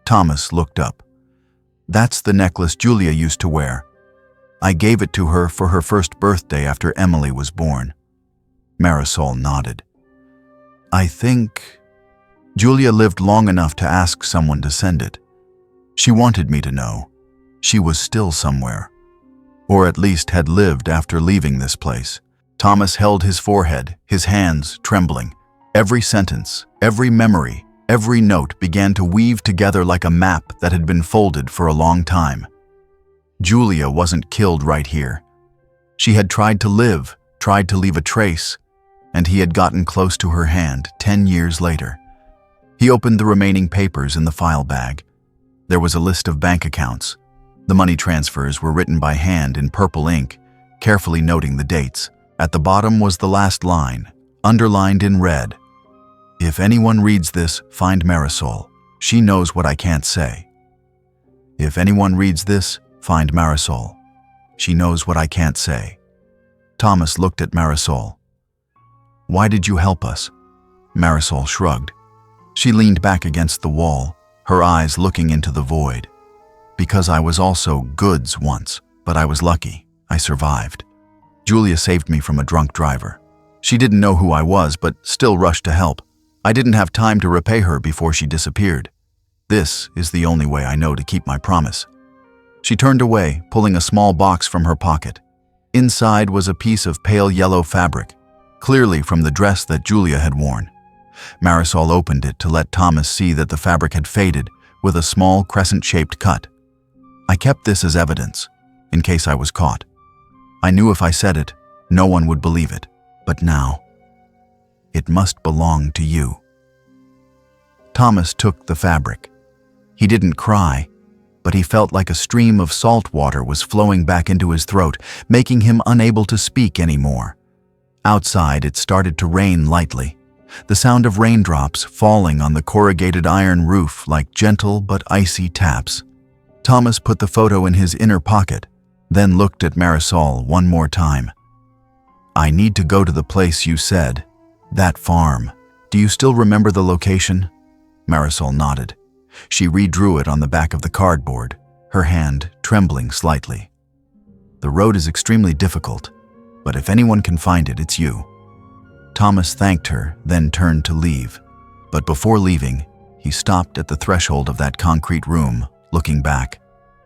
Thomas looked up. That's the necklace Julia used to wear. I gave it to her for her first birthday after Emily was born. Marisol nodded. I think Julia lived long enough to ask someone to send it. She wanted me to know. She was still somewhere. Or at least had lived after leaving this place. Thomas held his forehead, his hands trembling. Every sentence, every memory, every note began to weave together like a map that had been folded for a long time. Julia wasn't killed right here. She had tried to live, tried to leave a trace, and he had gotten close to her hand 10 years later. He opened the remaining papers in the file bag. There was a list of bank accounts. The money transfers were written by hand in purple ink, carefully noting the dates. At the bottom was the last line, underlined in red. If anyone reads this, find Marisol. She knows what I can't say. If anyone reads this, find Marisol. She knows what I can't say. Thomas looked at Marisol. Why did you help us? Marisol shrugged. She leaned back against the wall, her eyes looking into the void. Because I was also goods once, but I was lucky. I survived. Julia saved me from a drunk driver. She didn't know who I was, but still rushed to help. I didn't have time to repay her before she disappeared. This is the only way I know to keep my promise. She turned away, pulling a small box from her pocket. Inside was a piece of pale yellow fabric, clearly from the dress that Julia had worn. Marisol opened it to let Thomas see that the fabric had faded, with a small crescent-shaped cut. I kept this as evidence, in case I was caught. I knew if I said it, no one would believe it. But now, it must belong to you. Thomas took the fabric. He didn't cry, but he felt like a stream of salt water was flowing back into his throat, making him unable to speak anymore. Outside, it started to rain lightly, the sound of raindrops falling on the corrugated iron roof like gentle but icy taps. Thomas put the photo in his inner pocket, then looked at Marisol one more time. I need to go to the place you said, that farm. Do you still remember the location? Marisol nodded. She redrew it on the back of the cardboard, her hand trembling slightly. The road is extremely difficult, but if anyone can find it, it's you. Thomas thanked her, then turned to leave. But before leaving, he stopped at the threshold of that concrete room, looking back.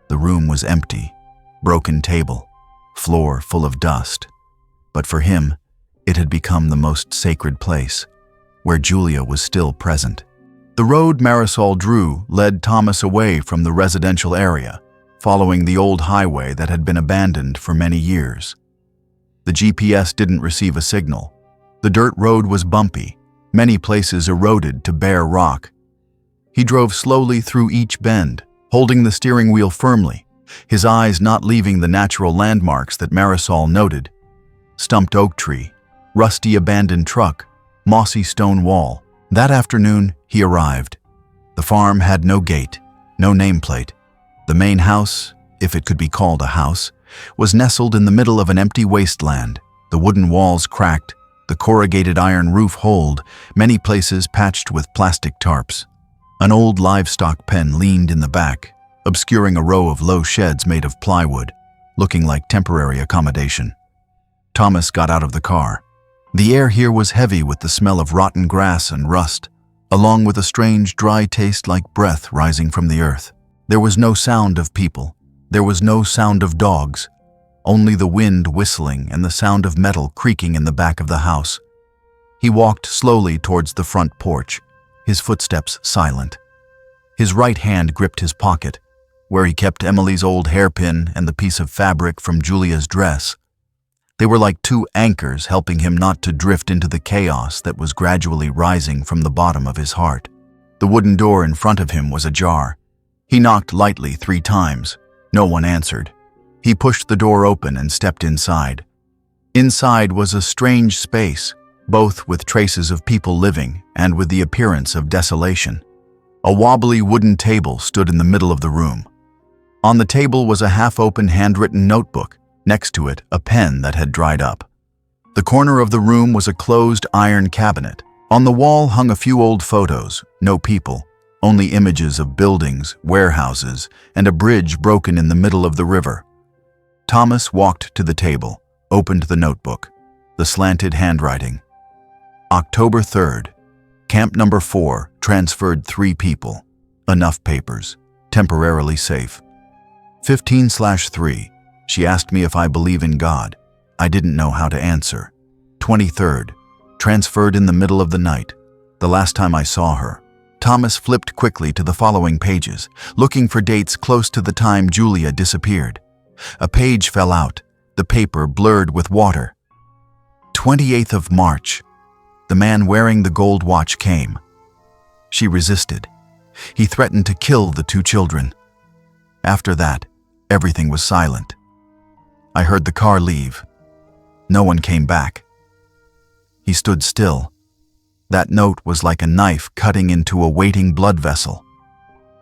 The room was empty, broken table, floor full of dust. But for him, it had become the most sacred place, where Julia was still present. The road Marisol drew led Thomas away from the residential area, following the old highway that had been abandoned for many years. The GPS didn't receive a signal. The dirt road was bumpy, many places eroded to bare rock. He drove slowly through each bend, holding the steering wheel firmly, his eyes not leaving the natural landmarks that Marisol noted. Stumped oak tree, rusty abandoned truck, mossy stone wall. That afternoon, he arrived. The farm had no gate, no nameplate. The main house, if it could be called a house, was nestled in the middle of an empty wasteland. The wooden walls cracked, the corrugated iron roof holed, many places patched with plastic tarps. An old livestock pen leaned in the back, obscuring a row of low sheds made of plywood, looking like temporary accommodation. Thomas got out of the car. The air here was heavy with the smell of rotten grass and rust, along with a strange dry taste like breath rising from the earth. There was no sound of people. There was no sound of dogs. Only the wind whistling and the sound of metal creaking in the back of the house. He walked slowly towards the front porch, his footsteps silent. His right hand gripped his pocket, where he kept Emily's old hairpin and the piece of fabric from Julia's dress. They were like two anchors helping him not to drift into the chaos that was gradually rising from the bottom of his heart. The wooden door in front of him was ajar. He knocked lightly 3 times. No one answered. He pushed the door open and stepped inside. Inside was a strange space, both with traces of people living and with the appearance of desolation. A wobbly wooden table stood in the middle of the room. On the table was a half-open handwritten notebook, next to it a pen that had dried up. The corner of the room was a closed iron cabinet. On the wall hung a few old photos, no people, only images of buildings, warehouses, and a bridge broken in the middle of the river. Thomas walked to the table, opened the notebook, the slanted handwriting. October 3rd, Camp Number 4 transferred 3 people. Enough papers, temporarily safe. 15/3, she asked me if I believe in God. I didn't know how to answer. 23rd, transferred in the middle of the night, the last time I saw her. Thomas flipped quickly to the following pages, looking for dates close to the time Julia disappeared. A page fell out, the paper blurred with water. 28th of March, the man wearing the gold watch came. She resisted. He threatened to kill the 2 children. After that, everything was silent. I heard the car leave. No one came back. He stood still. That note was like a knife cutting into a waiting blood vessel.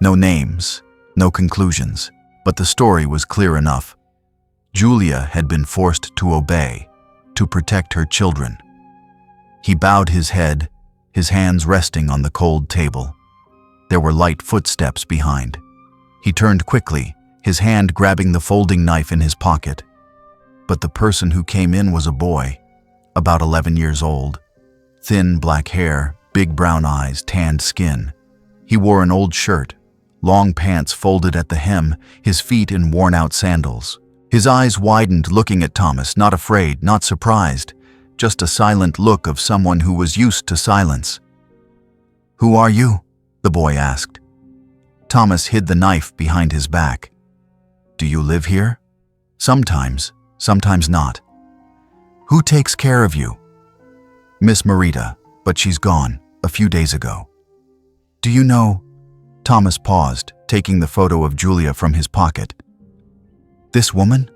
No names, no conclusions, but the story was clear enough. Julia had been forced to obey, to protect her children. He bowed his head, his hands resting on the cold table. There were light footsteps behind. He turned quickly, his hand grabbing the folding knife in his pocket. But the person who came in was a boy, about 11 years old. Thin black hair, big brown eyes, tanned skin. He wore an old shirt, long pants folded at the hem, his feet in worn-out sandals. His eyes widened, looking at Thomas, not afraid, not surprised, just a silent look of someone who was used to silence. "Who are you?" the boy asked. Thomas hid the knife behind his back. "Do you live here?" "Sometimes, sometimes not." "Who takes care of you?" "Miss Marita, but she's gone, a few days ago." "Do you know?" Thomas paused, taking the photo of Julia from his pocket. "This woman?"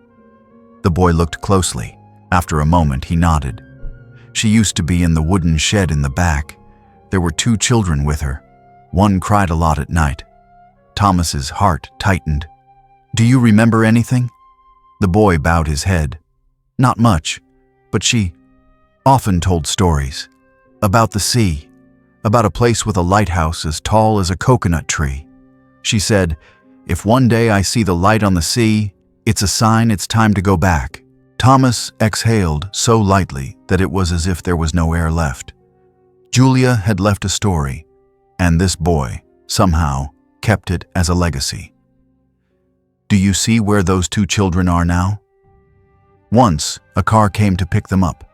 The boy looked closely. After a moment, he nodded. "She used to be in the wooden shed in the back. There were 2 children with her. One cried a lot at night." Thomas's heart tightened. "Do you remember anything?" The boy bowed his head. "Not much, but she often told stories. About the sea, about a place with a lighthouse as tall as a coconut tree. She said, 'If one day I see the light on the sea, it's a sign it's time to go back.'" Thomas exhaled so lightly that it was as if there was no air left. Julia had left a story, and this boy, somehow, kept it as a legacy. "Do you see where those 2 children are now?" "Once, a car came to pick them up.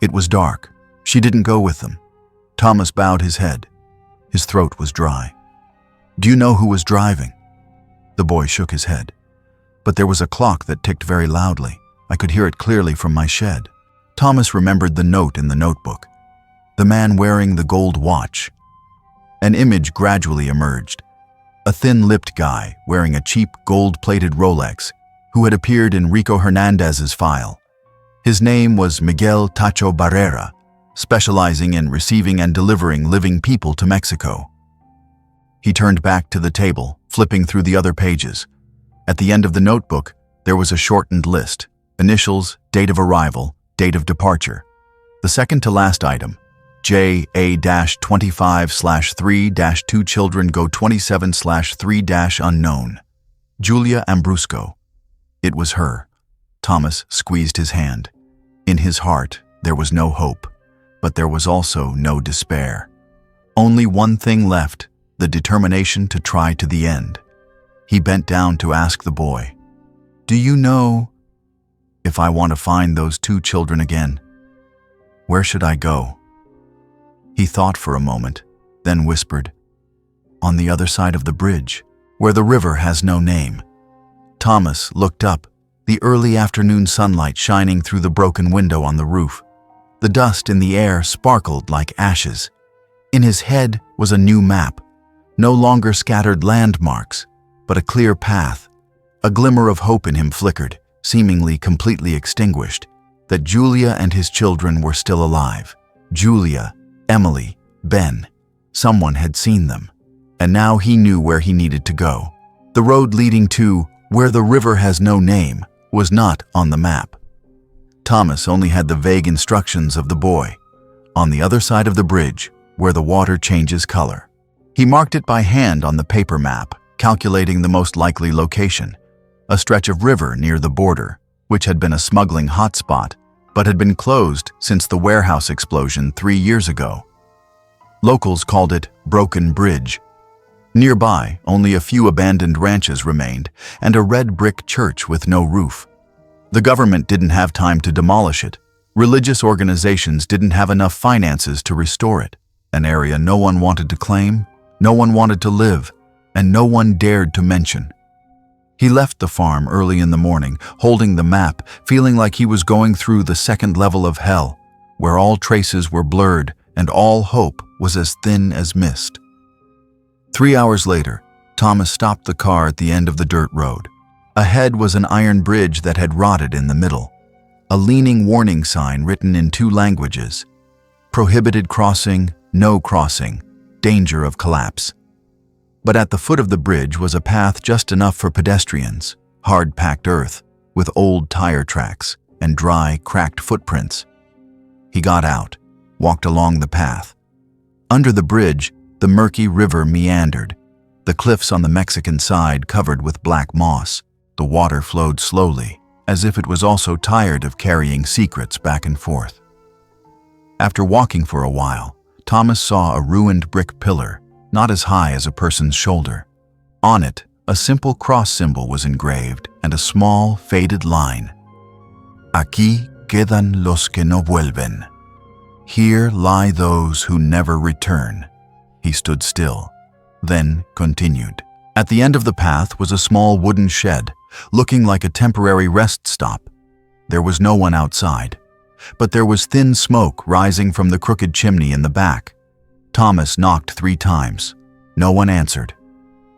It was dark. She didn't go with them." Thomas bowed his head. His throat was dry. "Do you know who was driving?" The boy shook his head. "But there was a clock that ticked very loudly. I could hear it clearly from my shed." Thomas remembered the note in the notebook. The man wearing the gold watch. An image gradually emerged. A thin-lipped guy wearing a cheap gold-plated Rolex who had appeared in Rico Hernandez's file. His name was Miguel Tacho Barrera, specializing in receiving and delivering living people to Mexico. He turned back to the table, flipping through the other pages. At the end of the notebook, there was a shortened list: initials, date of arrival, date of departure. The second to last item, JA-25/3-2 children go 27/3-unknown. Julia Ambrusco. It was her. Thomas squeezed his hand. In his heart, there was no hope, but there was also no despair. Only one thing left, the determination to try to the end. He bent down to ask the boy, "Do you know if I want to find those 2 children again? Where should I go?" He thought for a moment, then whispered, "On the other side of the bridge, where the river has no name." Thomas looked up, the early afternoon sunlight shining through the broken window on the roof. The dust in the air sparkled like ashes. In his head was a new map, no longer scattered landmarks, but a clear path. A glimmer of hope in him flickered. seemingly completely extinguished, that Julia and his children were still alive. Julia, Emily, Ben. Someone had seen them. And now he knew where he needed to go. The road leading to where the river has no name was not on the map. Thomas only had the vague instructions of the boy. On the other side of the bridge, where the water changes color. He marked it by hand on the paper map, calculating the most likely location, a stretch of river near the border, which had been a smuggling hotspot, but had been closed since the warehouse explosion 3 years ago. Locals called it Broken Bridge. Nearby, only a few abandoned ranches remained and a red brick church with no roof. The government didn't have time to demolish it. Religious organizations didn't have enough finances to restore it. An area no one wanted to claim, no one wanted to live, and no one dared to mention. He left the farm early in the morning, holding the map, feeling like he was going through the second level of hell, where all traces were blurred and all hope was as thin as mist. 3 hours later, Thomas stopped the car at the end of the dirt road. Ahead was an iron bridge that had rotted in the middle. A leaning warning sign written in 2 languages. Prohibited crossing, no crossing, danger of collapse. But at the foot of the bridge was a path just enough for pedestrians, hard-packed earth, with old tire tracks and dry, cracked footprints. He got out, walked along the path. Under the bridge, the murky river meandered, the cliffs on the Mexican side covered with black moss. The water flowed slowly, as if it was also tired of carrying secrets back and forth. After walking for a while, Thomas saw a ruined brick pillar, not as high as a person's shoulder. On it, a simple cross symbol was engraved and a small, faded line. Aquí quedan los que no vuelven. Here lie those who never return. He stood still, then continued. At the end of the path was a small wooden shed, looking like a temporary rest stop. There was no one outside, but there was thin smoke rising from the crooked chimney in the back. Thomas knocked 3 times. No one answered.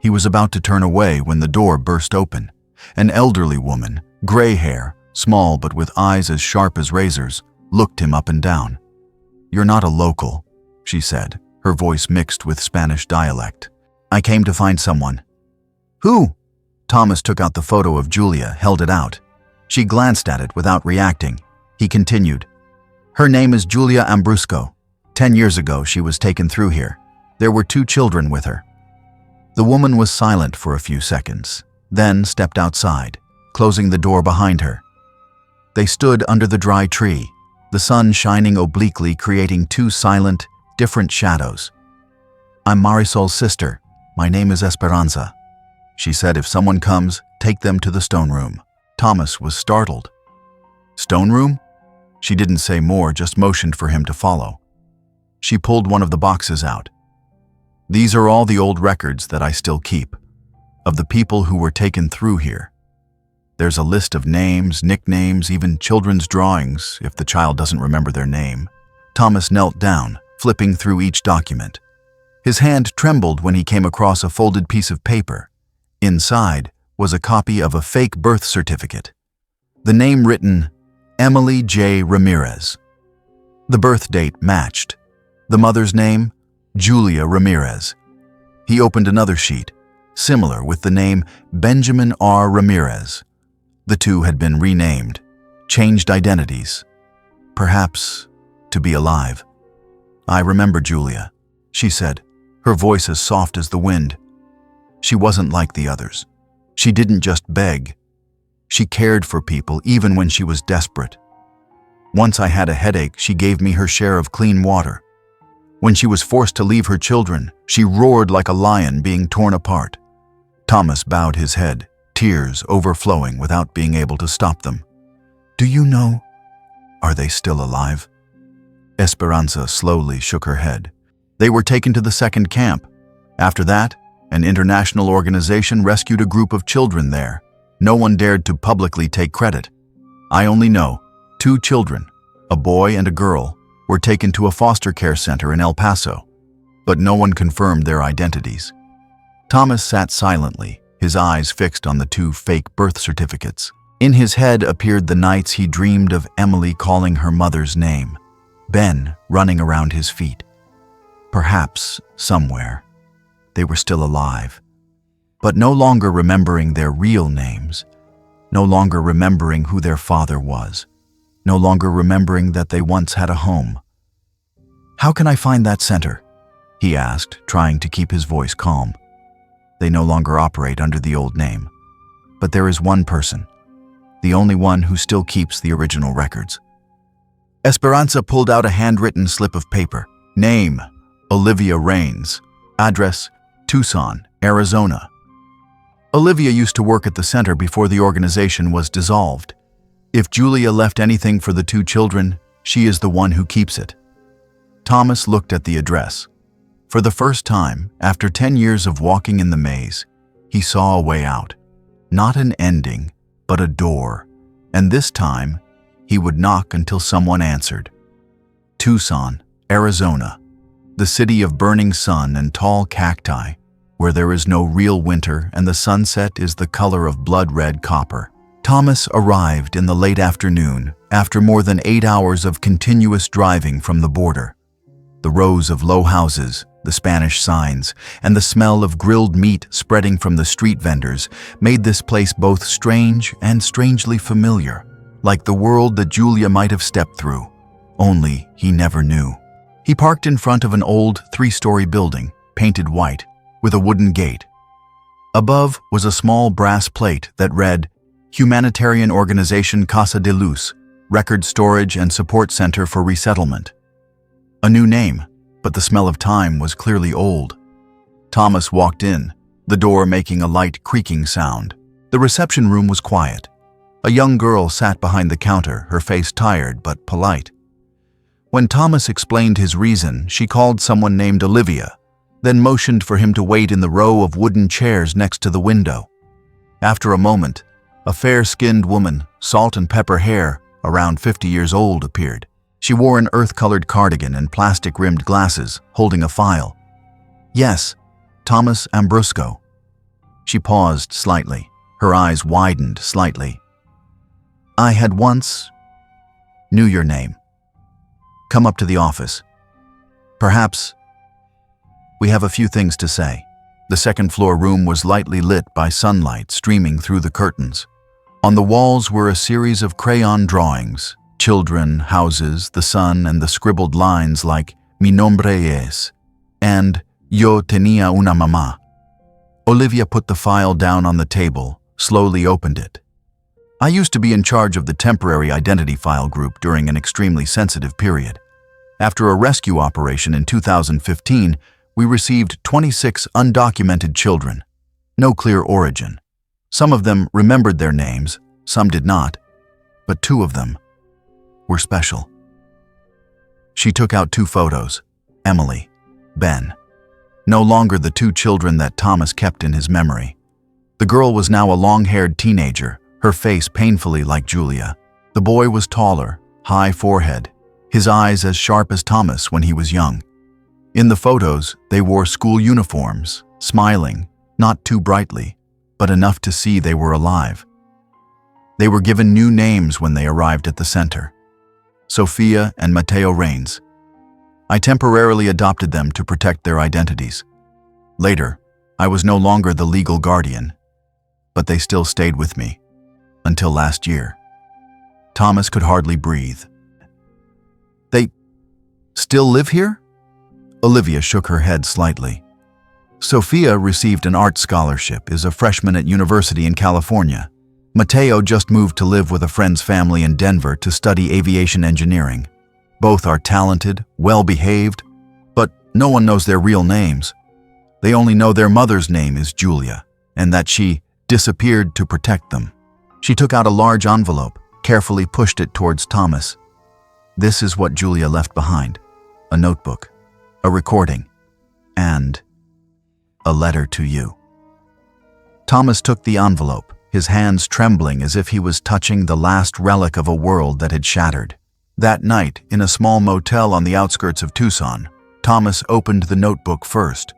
He was about to turn away when the door burst open. An elderly woman, gray hair, small but with eyes as sharp as razors, looked him up and down. "You're not a local," she said, her voice mixed with Spanish dialect. "I came to find someone." "Who?" Thomas took out the photo of Julia, held it out. She glanced at it without reacting. He continued. "Her name is Julia Ambrusco. 10 years ago, she was taken through here. There were 2 children with her." The woman was silent for a few seconds, then stepped outside, closing the door behind her. They stood under the dry tree, the sun shining obliquely, creating 2 silent, different shadows. "I'm Marisol's sister. My name is Esperanza." She said, "If someone comes, take them to the stone room." Thomas was startled. "Stone room?" She didn't say more, just motioned for him to follow. She pulled one of the boxes out. "These are all the old records that I still keep, of the people who were taken through here. There's a list of names, nicknames, even children's drawings, if the child doesn't remember their name." Thomas knelt down, flipping through each document. His hand trembled when he came across a folded piece of paper. Inside was a copy of a fake birth certificate. The name written, Emily J. Ramirez. The birth date matched. The mother's name, Julia Ramirez. He opened another sheet, similar with the name Benjamin R. Ramirez. The 2 had been renamed, changed identities, perhaps to be alive. "I remember Julia," she said, her voice as soft as the wind. She wasn't like the others. She didn't just beg. She cared for people even when she was desperate. Once I had a headache, she gave me her share of clean water. When she was forced to leave her children, she roared like a lion being torn apart. Thomas bowed his head, tears overflowing without being able to stop them. "Do you know? Are they still alive?" Esperanza slowly shook her head. "They were taken to the second camp. After that, an international organization rescued a group of children there. No one dared to publicly take credit. I only know 2 children, a boy and a girl, were taken to a foster care center in El Paso, but no one confirmed their identities." Thomas sat silently, his eyes fixed on the 2 fake birth certificates. In his head appeared the nights he dreamed of Emily calling her mother's name, Ben running around his feet. Perhaps, somewhere, they were still alive, but no longer remembering their real names, no longer remembering who their father was, no longer remembering that they once had a home. "How can I find that center?" he asked, trying to keep his voice calm. They no longer operate under the old name, but there is one person, the only one who still keeps the original records. Esperanza pulled out a handwritten slip of paper. Name, Olivia Rains. Address, Tucson, Arizona. Olivia used to work at the center before the organization was dissolved. If Julia left anything for the two children, she is the one who keeps it. Thomas looked at the address. For the first time, after 10 years of walking in the maze, he saw a way out. Not an ending, but a door. And this time, he would knock until someone answered. Tucson, Arizona, the city of burning sun and tall cacti, where there is no real winter and the sunset is the color of blood-red copper. Thomas arrived in the late afternoon after more than 8 hours of continuous driving from the border. The rows of low houses, the Spanish signs, and the smell of grilled meat spreading from the street vendors made this place both strange and strangely familiar, like the world that Julia might have stepped through, only he never knew. He parked in front of an old 3-story building, painted white, with a wooden gate. Above was a small brass plate that read, Humanitarian Organization Casa de Luz, Record Storage and Support Center for Resettlement. A new name, but the smell of time was clearly old. Thomas walked in, the door making a light creaking sound. The reception room was quiet. A young girl sat behind the counter, her face tired but polite. When Thomas explained his reason, she called someone named Olivia, then motioned for him to wait in the row of wooden chairs next to the window. After a moment, a fair-skinned woman, salt and pepper hair, around 50 years old, appeared. She wore an earth-colored cardigan and plastic-rimmed glasses, holding a file. Yes, Thomas Ambrusco. She paused slightly. Her eyes widened slightly. I had once knew your name. Come up to the office. Perhaps we have a few things to say. The second-floor room was lightly lit by sunlight streaming through the curtains. On the walls were a series of crayon drawings, children, houses, the sun, and the scribbled lines like Mi nombre es and Yo tenía una mamá. Olivia put the file down on the table, slowly opened it. I used to be in charge of the temporary identity file group during an extremely sensitive period. After a rescue operation in 2015, we received 26 undocumented children. No clear origin. Some of them remembered their names, some did not, but 2 of them were special. She took out 2 photos, Emily, Ben. No longer the 2 children that Thomas kept in his memory. The girl was now a long-haired teenager, her face painfully like Julia. The boy was taller, high forehead, his eyes as sharp as Thomas when he was young. In the photos, they wore school uniforms, smiling, not too brightly, but enough to see they were alive. They were given new names when they arrived at the center. Sophia and Mateo Rains. I temporarily adopted them to protect their identities. Later, I was no longer the legal guardian, but they still stayed with me, until last year. Thomas could hardly breathe. They still live here? Olivia shook her head slightly. Sophia received an art scholarship, is a freshman at university in California. Mateo just moved to live with a friend's family in Denver to study aviation engineering. Both are talented, well-behaved, but no one knows their real names. They only know their mother's name is Julia, and that she disappeared to protect them. She took out a large envelope, carefully pushed it towards Thomas. This is what Julia left behind: a notebook, a recording, and a letter to you. Thomas took the envelope, his hands trembling as if he was touching the last relic of a world that had shattered. That night, in a small motel on the outskirts of Tucson, Thomas opened the notebook first.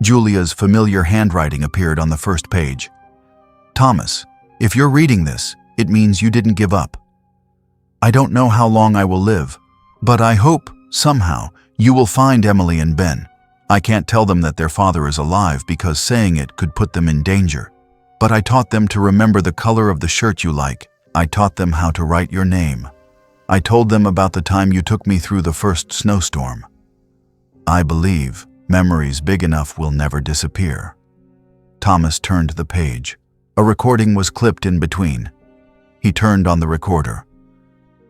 Julia's familiar handwriting appeared on the first page. Thomas, if you're reading this, It means you didn't give up. I don't know how long I will live, but I hope, somehow, you will find Emily and Ben. I can't tell them that their father is alive because saying it could put them in danger. But I taught them to remember the color of the shirt you like. I taught them how to write your name. I told them about the time you took me through the first snowstorm. I believe memories big enough will never disappear. Thomas turned the page. A recording was clipped in between. He turned on the recorder.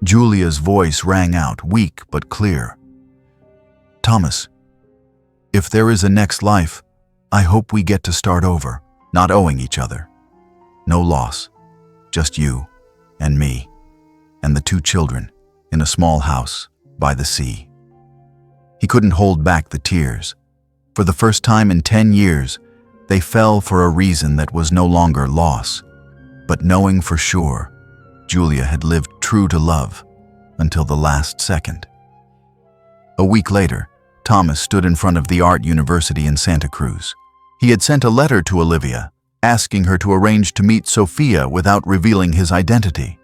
Julia's voice rang out, weak but clear. Thomas, if there is a next life, I hope we get to start over, not owing each other. No loss, just you and me and the 2 children in a small house by the sea. He couldn't hold back the tears. For the first time in 10 years, they fell for a reason that was no longer loss, but knowing for sure Julia had lived true to love until the last second. A week later, Thomas stood in front of the Art University in Santa Cruz. He had sent a letter to Olivia, asking her to arrange to meet Sophia without revealing his identity.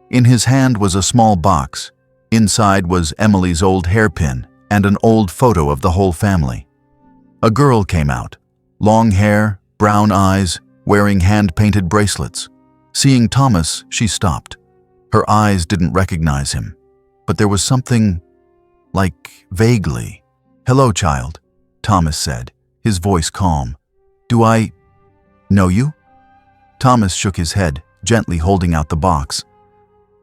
In his hand was a small box. Inside was Emily's old hairpin and an old photo of the whole family. A girl came out, long hair, brown eyes, wearing hand-painted bracelets. Seeing Thomas, she stopped. Her eyes didn't recognize him, but there was something, like, vaguely. "Hello, child," Thomas said, his voice calm. "Do I know you?" Thomas shook his head, gently holding out the box.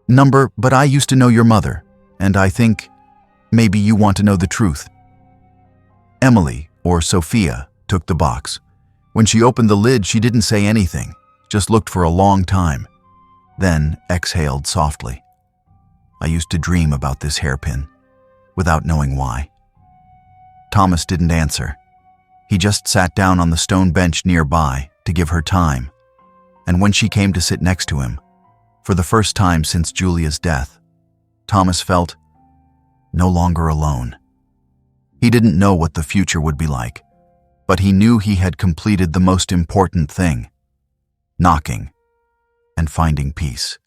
"Number, but I used to know your mother, and I think maybe you want to know the truth." Emily, or Sophia, took the box. When she opened the lid, she didn't say anything, just looked for a long time, then exhaled softly. "I used to dream about this hairpin, without knowing why." Thomas didn't answer. He just sat down on the stone bench nearby to give her time, and when she came to sit next to him, for the first time since Julia's death, Thomas felt no longer alone. He didn't know what the future would be like, but he knew he had completed the most important thing: knocking and finding peace.